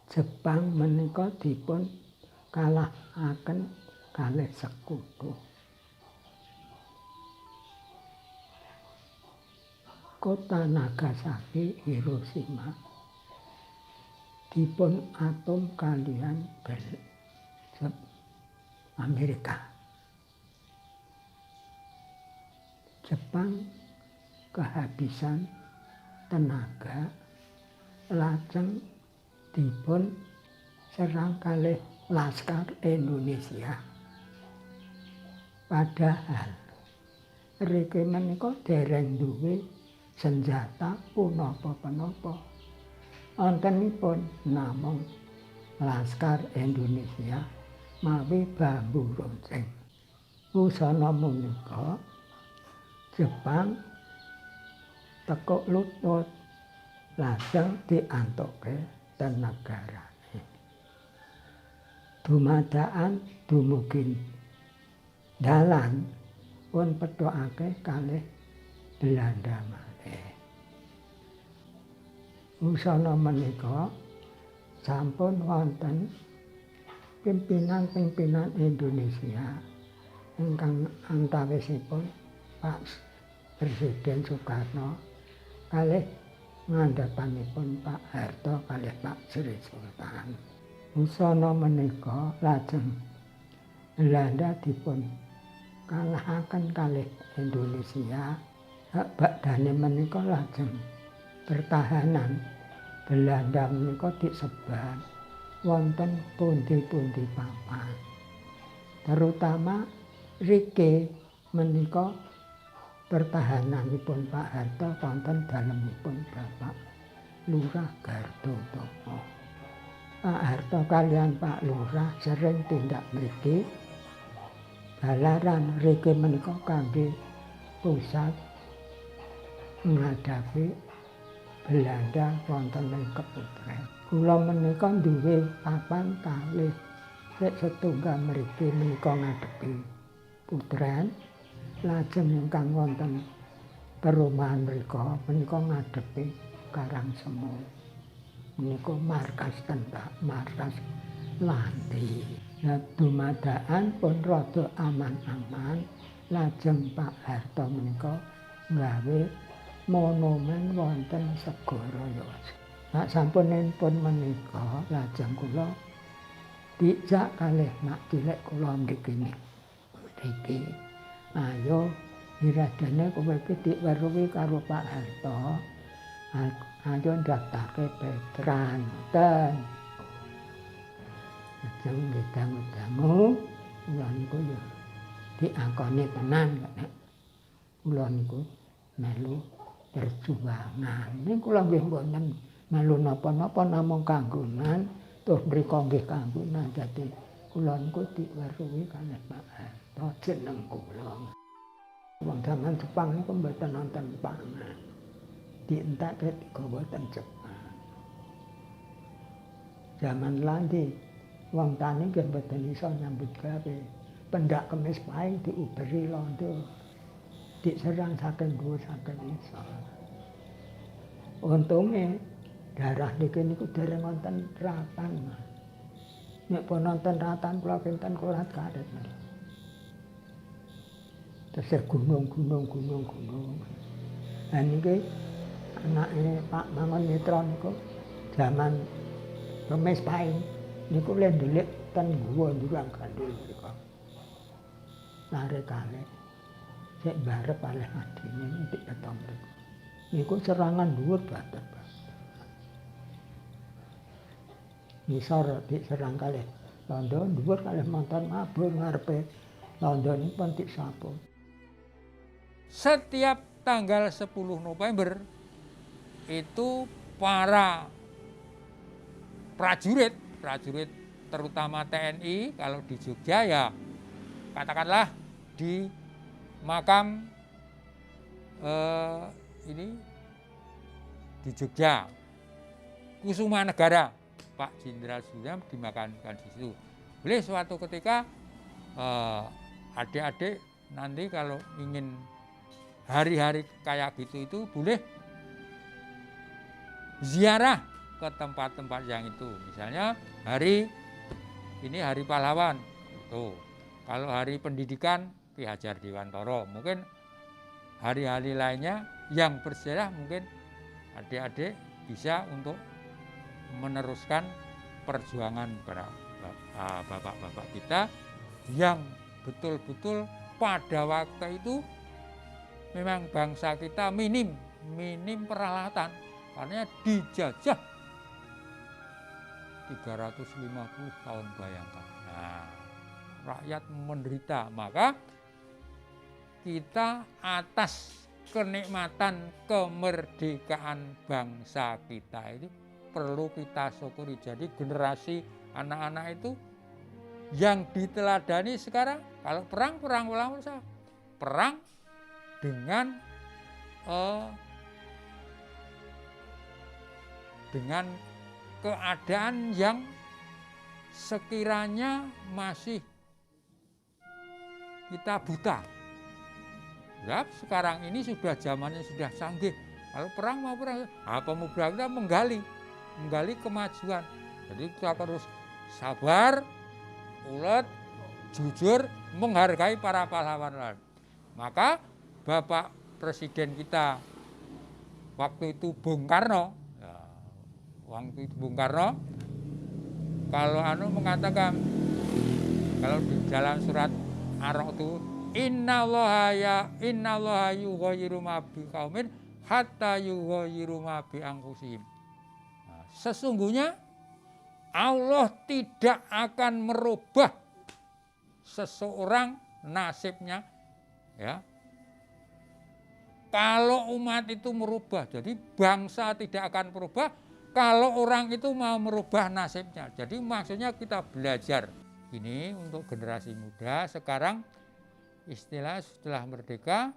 Jepang menika dipun kalahaken kalih sekutu. Kota Nagasaki, Hiroshima dipun atom kalihan Amerika. Jepang kehabisan tenaga, lajeng dipun serang kalih Laskar Indonesia. Padahal mriki menika dereng duwe senjata punapa-punapa. Wontenipun namung Laskar Indonesia mawi bambu runcing. Wusana menika Jepang tekuk lutut lajeng diantuke ten negarane. Dumadakan dumugi dalan pun pedhokake kalih Belanda malih. Wusana menika sampun wonten pimpinan-pimpinan Indonesia ingkang antawisipun Pak Presiden Soekarno kalih ngandhapanipun Pak Harto kalih Pak Sri Sultan. Wusana menika lajeng Belanda dipun kalahaken kalih Indonesia. Badane menika lajeng pertahanan Belanda menika disebar wonten pundi-pundi papan. Terutama rike menika pertahananipun Pak Harto wonten dalemipun Bapak Lurah Gartotomo. Pak Harto kaliyan Pak Lurah sering tindak mriki balaran rike menika kangge pusat menghadapi Belanda wonten ing Keputren. Kula menika duwe papan kalih setunggal mriki menika ngadepi Putren. Lajeng ingkang wonten perumahan menika ngadepi Karangsemu. Menika markas tentara, markas Lanti. Nah, dumadakan pun rada aman-aman. Lajeng Pak Harto menika nggawe monumen wonten Segara. Sak sampunipun menika lajeng kula dijak kalih mak cilik kula mriki. Ayo iradene kowe iki diweruhi karo Pak Harto. Ayo ndaftarke Petran. Lajeng gedang-gedangu kula niku yo diakoni tenan nek kula niku melu perjuangan. Ning kula nggih mboten melu napa-napa namung kanggonan toh mriko nggih kanggonan dadi kula niku diweruhi kalih Pak Harto jeneng kula. Wong jaman Jepang niku mboten nonton pangan. Dientekke digawa ten Jepang. Zaman Lanti wong tani nggih mboten iso nyambut gawe. Pendak kemis paing diuberi londo. Diserang saking dhuwur saking isor. Untunge daerah niki niku dereng wonten ratan. Nek pun nonton ratan kula kinten kulat karet. Tesih gunung. Lah niki anake Pak Mangun Mitra niku jaman kemis paing niku le ndelik ten guwa Jurang Gandul mriku. Lare kalih sik barep kalih adine nitik petong mriku. Niku serangan dhuwur bater. Ngisor diserang kalih londo dhuwur kalih montor mabur ngarepe londo nipun disapu. Setiap tanggal 10 November itu para prajurit terutama TNI kalau di Jogja ya katakanlah di makam ini di Jogja Kusuma Negara Pak Jenderal Sudirman dimakamkan di situ. Boleh suatu ketika adik-adik nanti kalau ingin hari-hari kayak gitu itu boleh ziarah ke tempat-tempat yang itu. Misalnya ini hari pahlawan. Tuh. Kalau hari pendidikan Ki Hajar Dewantara, mungkin hari-hari lainnya yang bersejarah mungkin adik-adik bisa untuk meneruskan perjuangan para bapak-bapak kita yang betul-betul pada waktu itu memang bangsa kita minim peralatan karena dijajah 350 tahun, bayangkan. Nah, rakyat menderita, maka kita atas kenikmatan kemerdekaan bangsa kita itu perlu kita syukuri. Jadi generasi anak-anak itu yang diteladani sekarang, kalau perang ulang perang dengan keadaan yang sekiranya masih kita buta. Ya, sekarang ini sudah zamannya sudah canggih. Kalau perang mau perang, pemuda kita menggali kemajuan. Jadi kita harus sabar, ulet, jujur, menghargai para pahlawan. Maka Bapak Presiden kita waktu itu Bung Karno, kalau mengatakan, kalau di dalam surat Ar-Ra'd itu, innallaha yughayyiru ma biqaumin hatta yughayyiru ma bi anfusihim. Sesungguhnya Allah tidak akan merubah seseorang nasibnya, ya. Kalau umat itu merubah, jadi bangsa tidak akan berubah kalau orang itu mau merubah nasibnya. Jadi maksudnya kita belajar ini untuk generasi muda sekarang, istilah setelah merdeka,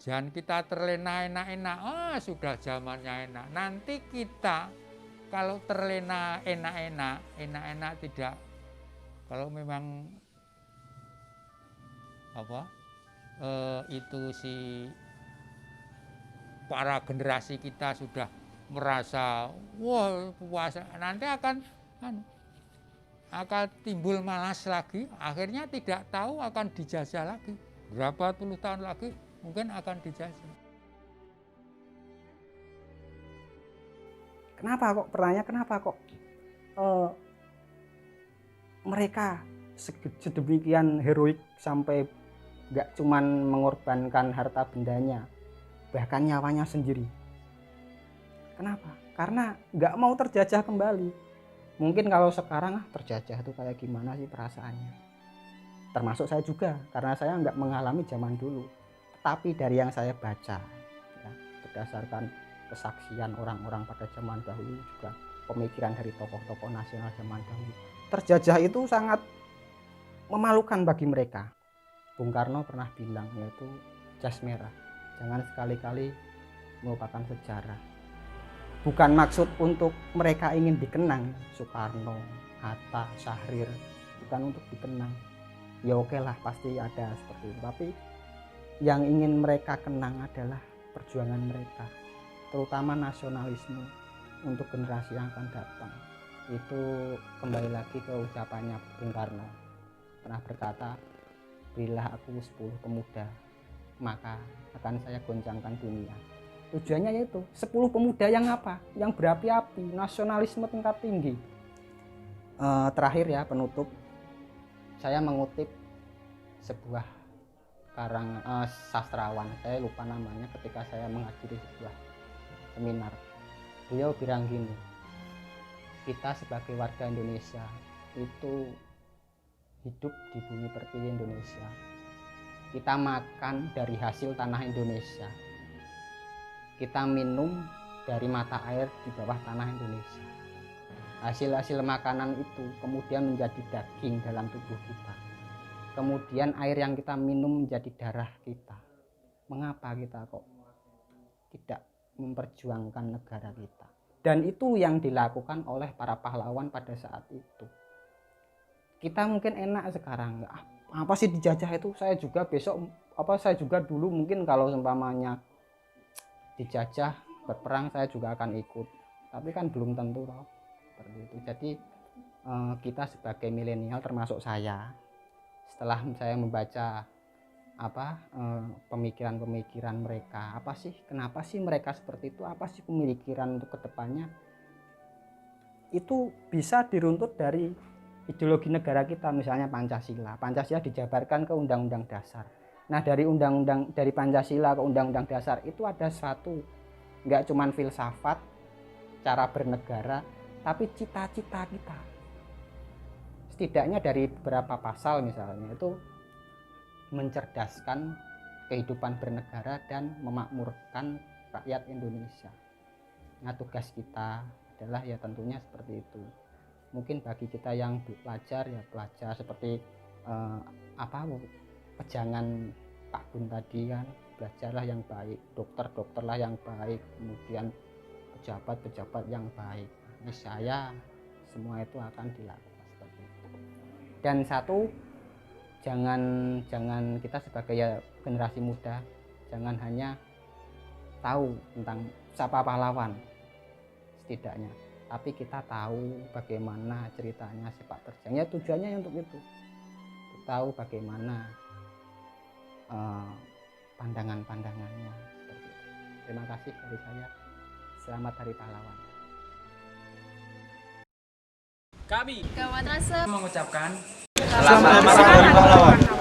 jangan kita terlena enak-enak, sudah zamannya enak. Nanti kita kalau terlena enak-enak tidak, kalau memang itu si para generasi kita sudah merasa puasa, nanti akan timbul malas lagi, akhirnya tidak tahu akan dijajah lagi. Berapa puluh tahun lagi mungkin akan dijajah. Kenapa kok mereka sedemikian heroik sampai gak cuman mengorbankan harta bendanya, bahkan nyawanya sendiri. Kenapa? Karena gak mau terjajah kembali. Mungkin kalau sekarang terjajah itu kayak gimana sih perasaannya. Termasuk saya juga, karena saya nggak mengalami zaman dulu. Tapi dari yang saya baca, ya, berdasarkan kesaksian orang-orang pada zaman dahulu, juga pemikiran dari tokoh-tokoh nasional zaman dahulu, terjajah itu sangat memalukan bagi mereka. Bung Karno pernah bilang, yaitu jas merah, jangan sekali-kali melupakan sejarah. Bukan maksud untuk mereka ingin dikenang, Soekarno, Hatta, Syahrir, bukan untuk dikenang. Ya oke lah, pasti ada seperti itu. Tapi yang ingin mereka kenang adalah perjuangan mereka, terutama nasionalisme untuk generasi yang akan datang. Itu kembali lagi ke ucapannya Bung Karno. Pernah berkata, berilah aku 10 pemuda, maka akan saya goncangkan dunia. Tujuannya yaitu 10 pemuda yang apa? Yang berapi-api, nasionalisme tingkat tinggi. Terakhir ya, penutup, saya mengutip sebuah sastrawan, saya lupa namanya, ketika saya menghadiri sebuah seminar. Beliau bilang gini, kita sebagai warga Indonesia itu hidup di bumi pertiwi Indonesia. Kita makan dari hasil tanah Indonesia. Kita minum dari mata air di bawah tanah Indonesia. Hasil-hasil makanan itu kemudian menjadi daging dalam tubuh kita. Kemudian air yang kita minum menjadi darah kita. Mengapa kita kok tidak memperjuangkan negara kita? Dan itu yang dilakukan oleh para pahlawan pada saat itu. Kita mungkin enak sekarang, apa sih dijajah itu? Saya juga dulu mungkin kalau seumpamanya dijajah berperang saya juga akan ikut. tapi kan belum tentu toh seperti itu. Jadi kita sebagai milenial termasuk saya, setelah saya membaca pemikiran-pemikiran mereka, apa sih, kenapa sih mereka seperti itu, apa sih pemikiran untuk kedepannya, itu bisa diruntut dari ideologi negara kita, misalnya Pancasila. Pancasila dijabarkan ke Undang-Undang Dasar. Nah, dari Pancasila ke Undang-Undang Dasar itu ada satu, nggak cuman filsafat, cara bernegara, tapi cita-cita kita. Setidaknya dari beberapa pasal misalnya itu mencerdaskan kehidupan bernegara dan memakmurkan rakyat Indonesia. Nah, tugas kita adalah ya tentunya seperti itu. Mungkin bagi kita yang pelajar ya pelajar seperti pejangan Pak Bun tadi kan, belajarlah yang baik, dokterlah yang baik, kemudian pejabat yang baik. Niscaya semua itu akan dilakukan seperti itu. Dan satu, jangan kita sebagai generasi muda jangan hanya tahu tentang siapa pahlawan setidaknya, tapi kita tahu bagaimana ceritanya sepak terjangnya. Tujuannya untuk itu, tahu bagaimana pandangannya seperti itu. Terima kasih dari saya. Selamat Hari Pahlawan. Kami Gawat Rasa mengucapkan Selamat Hari Pahlawan.